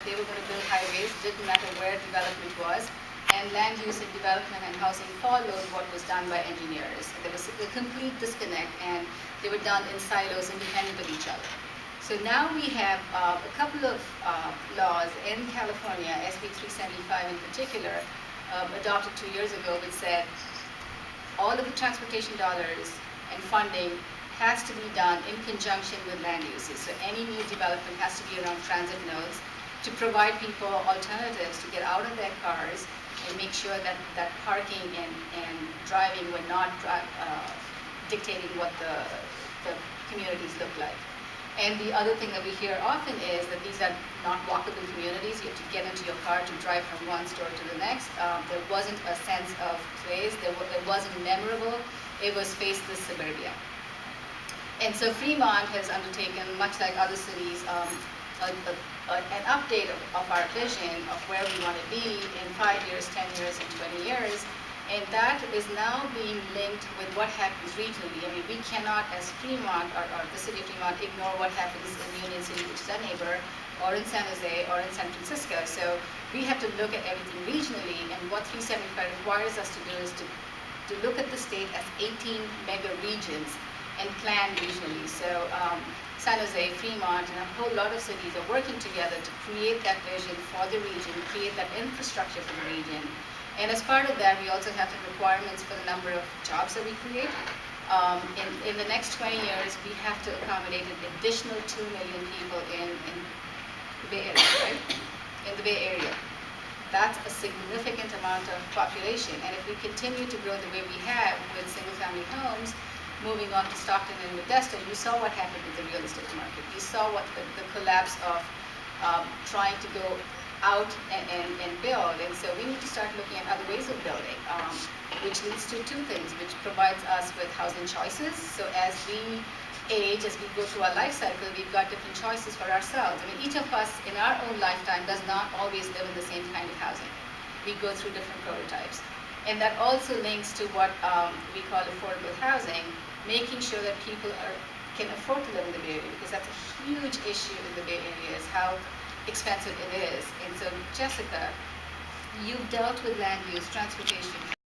They were going to build highways, didn't matter where development was, and land use and development and housing followed what was done by engineers. There was a complete disconnect, and they were done in silos independent of each other. So now we have a couple of laws in California, SB 375 in particular, adopted 2 years ago, which said all of the transportation dollars and funding has to be done in conjunction with land uses. So any new development has to be around transit nodes to provide people alternatives to get out of their cars and make sure that parking and driving were not dictating what the communities look like. And the other thing that we hear often is that these are not walkable communities. You have to get into your car to drive from one store to the next. There wasn't a sense of place. It wasn't memorable. It was faceless suburbia. And so Fremont has undertaken, much like other cities, an update of our vision of where we want to be in 5 years, 10 years, and 20 years. And that is now being linked with what happens regionally. I mean, we cannot, as Fremont, or the city of Fremont, ignore what happens in Union City, which is our neighbor, or in San Jose, or in San Francisco. So we have to look at everything regionally, and what 375 requires us to do is to look at the state as 18 mega regions and plan regionally. So San Jose, Fremont, and a whole lot of cities are working together to create that vision for the region, create that infrastructure for the region. And as part of that, we also have the requirements for the number of jobs that we create. In the next 20 years, we have to accommodate an additional 2 million people in the Bay Area, right? In the Bay Area. That's a significant amount of population. And if we continue to grow the way we have with single-family homes, moving on to Stockton and Modesto, you saw what happened with the real estate market. You saw what the collapse of trying to go out and build. And so we need to start looking at other ways of building, which leads to two things, which provides us with housing choices. So as we age, as we go through our life cycle, we've got different choices for ourselves. I mean, each of us in our own lifetime does not always live in the same kind of housing. We go through different prototypes. And that also links to what we call affordable housing, making sure that people can afford to live in the Bay Area, because that's a huge issue in the Bay Area, is how expensive it is. And so, Jessica, you've dealt with land use, transportation,